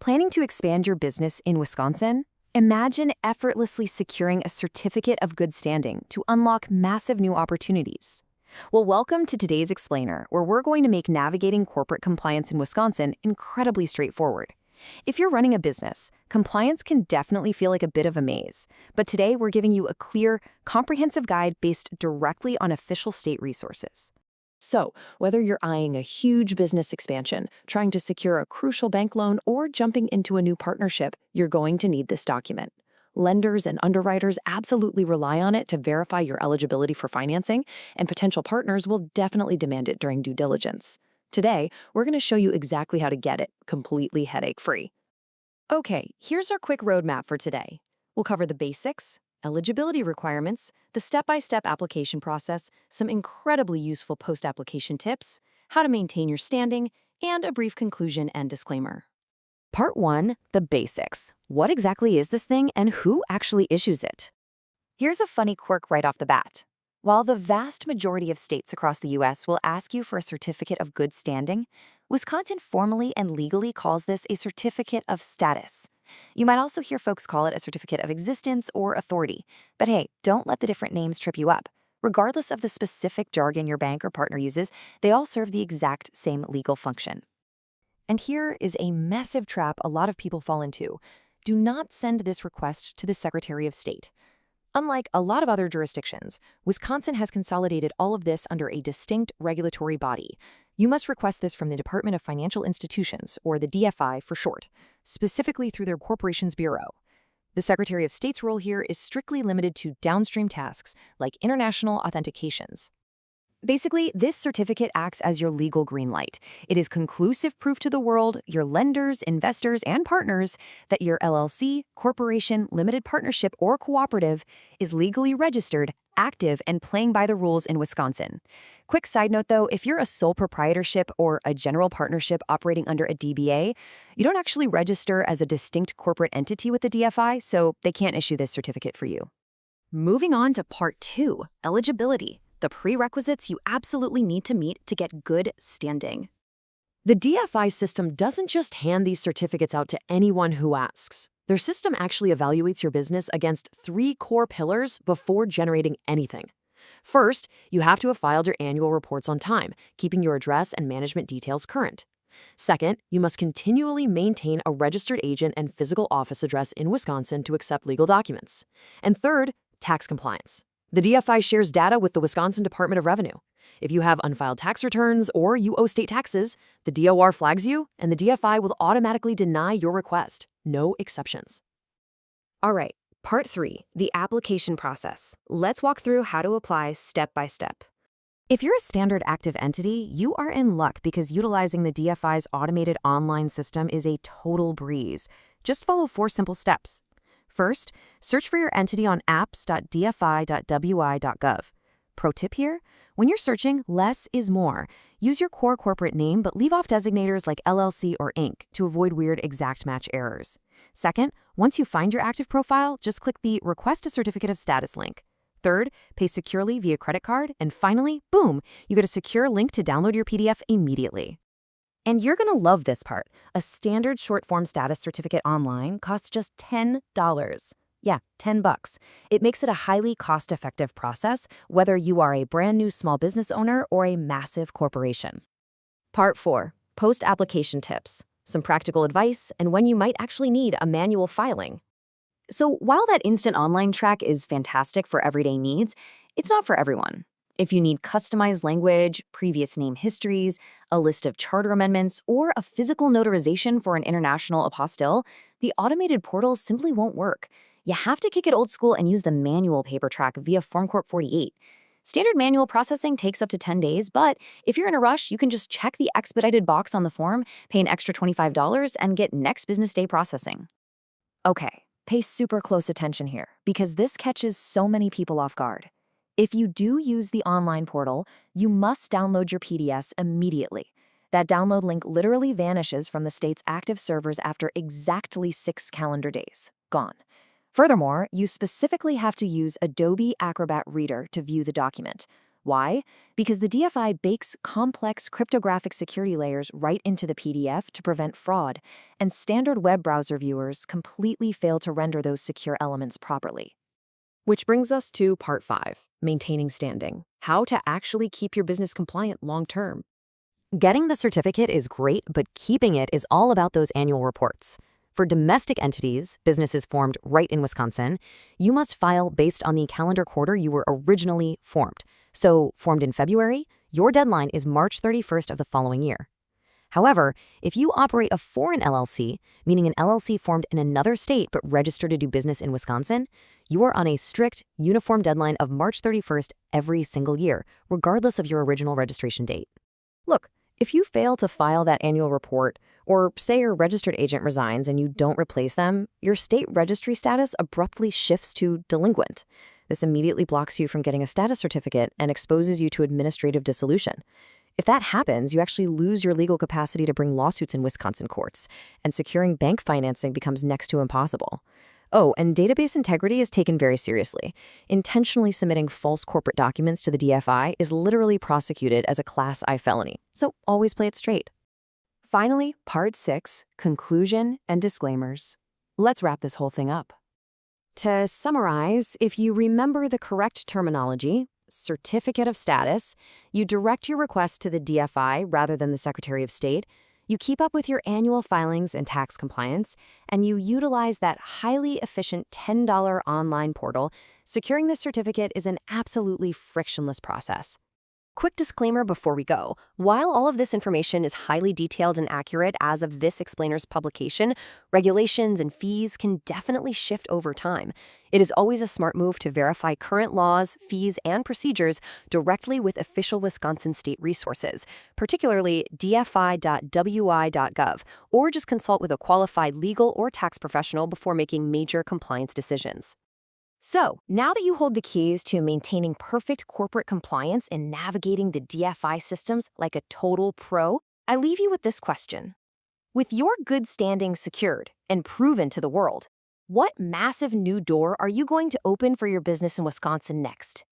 Planning to expand your business in Wisconsin? Imagine effortlessly securing a certificate of good standing to unlock massive new opportunities. Well, welcome to today's explainer, where we're going to make navigating corporate compliance in Wisconsin incredibly straightforward. If you're running a business, compliance can definitely feel like a bit of a maze, but today we're giving you a clear, comprehensive guide based directly on official state resources. So, whether you're eyeing a huge business expansion, trying to secure a crucial bank loan, or jumping into a new partnership, you're going to need this document. Lenders and underwriters absolutely rely on it to verify your eligibility for financing, and potential partners will definitely demand it during due diligence. Today, we're going to show you exactly how to get it, completely headache-free. Okay, here's our quick roadmap for today. We'll cover the basics, eligibility requirements, the step-by-step application process, some incredibly useful post-application tips, how to maintain your standing, and a brief conclusion and disclaimer. Part 1, the basics. What exactly is this thing and who actually issues it? Here's a funny quirk right off the bat. While the vast majority of states across the U.S. will ask you for a certificate of good standing, Wisconsin formally and legally calls this a certificate of status. You might also hear folks call it a certificate of existence or authority. But hey, don't let the different names trip you up. Regardless of the specific jargon your bank or partner uses, they all serve the exact same legal function. And here is a massive trap a lot of people fall into. Do not send this request to the Secretary of State. Unlike a lot of other jurisdictions, Wisconsin has consolidated all of this under a distinct regulatory body. You must request this from the Department of Financial Institutions, or the DFI for short, specifically through their Corporations Bureau. The Secretary of State's role here is strictly limited to downstream tasks like international authentications. Basically, this certificate acts as your legal green light. It is conclusive proof to the world, your lenders, investors, and partners that your LLC, corporation, limited partnership, or cooperative is legally registered, active, and playing by the rules in Wisconsin. Quick side note though, if you're a sole proprietorship or a general partnership operating under a DBA, you don't actually register as a distinct corporate entity with the DFI, so they can't issue this certificate for you. Moving on to Part 2, eligibility. The prerequisites you absolutely need to meet to get good standing. The DFI system doesn't just hand these certificates out to anyone who asks. Their system actually evaluates your business against 3 core pillars before generating anything. First, you have to have filed your annual reports on time, keeping your address and management details current. Second, you must continually maintain a registered agent and physical office address in Wisconsin to accept legal documents. And third, tax compliance. The DFI shares data with the Wisconsin Department of Revenue. If you have unfiled tax returns or you owe state taxes, the DOR flags you, and the DFI will automatically deny your request. No exceptions. All right, Part 3, the application process. Let's walk through how to apply step by step. If you're a standard active entity, you are in luck because utilizing the DFI's automated online system is a total breeze. Just follow 4 simple steps. First, search for your entity on apps.dfi.wi.gov. Pro tip here, when you're searching, less is more. Use your core corporate name, but leave off designators like LLC or Inc. to avoid weird exact match errors. Second, once you find your active profile, just click the Request a Certificate of Status link. Third, pay securely via credit card. And finally, boom, you get a secure link to download your PDF immediately. And you're going to love this part. A standard short-form status certificate online costs just $10. Yeah, $10. It makes it a highly cost-effective process, whether you are a brand new small business owner or a massive corporation. Part 4, post-application tips. Some practical advice and when you might actually need a manual filing. So while that instant online track is fantastic for everyday needs, it's not for everyone. If you need customized language, previous name histories, a list of charter amendments, or a physical notarization for an international apostille, the automated portal simply won't work. You have to kick it old school and use the manual paper track via Form Corp 48. Standard manual processing takes up to 10 days, but if you're in a rush, you can just check the expedited box on the form, pay an extra $25, and get next business day processing. Okay, pay super close attention here, because this catches so many people off guard. If you do use the online portal, you must download your PDS immediately. That download link literally vanishes from the state's active servers after exactly 6 calendar days. Gone. Furthermore, you specifically have to use Adobe Acrobat Reader to view the document. Why? Because the DFI bakes complex cryptographic security layers right into the PDF to prevent fraud, and standard web browser viewers completely fail to render those secure elements properly. Which brings us to part 5, maintaining standing. How to actually keep your business compliant long term. Getting the certificate is great, but keeping it is all about those annual reports. For domestic entities, businesses formed right in Wisconsin, you must file based on the calendar quarter you were originally formed. So, formed in February, your deadline is March 31st of the following year. However, if you operate a foreign LLC, meaning an LLC formed in another state but registered to do business in Wisconsin, you are on a strict, uniform deadline of March 31st every single year, regardless of your original registration date. Look, if you fail to file that annual report, or say your registered agent resigns and you don't replace them, your state registry status abruptly shifts to delinquent. This immediately blocks you from getting a status certificate and exposes you to administrative dissolution. If that happens, you actually lose your legal capacity to bring lawsuits in Wisconsin courts, and securing bank financing becomes next to impossible. Oh, and database integrity is taken very seriously. Intentionally submitting false corporate documents to the DFI is literally prosecuted as a Class I felony, so always play it straight. Finally, Part 6, Conclusion and Disclaimers. Let's wrap this whole thing up. To summarize, if you remember the correct terminology, certificate of status, you direct your request to the DFI rather than the Secretary of State, you keep up with your annual filings and tax compliance, and you utilize that highly efficient $10 online portal, securing this certificate is an absolutely frictionless process. Quick disclaimer before we go. While all of this information is highly detailed and accurate as of this explainer's publication, regulations and fees can definitely shift over time. It is always a smart move to verify current laws, fees, and procedures directly with official Wisconsin state resources, particularly dfi.wi.gov, or just consult with a qualified legal or tax professional before making major compliance decisions. So, now that you hold the keys to maintaining perfect corporate compliance and navigating the DFI systems like a total pro, I leave you with this question. With your good standing secured and proven to the world, what massive new door are you going to open for your business in Wisconsin next?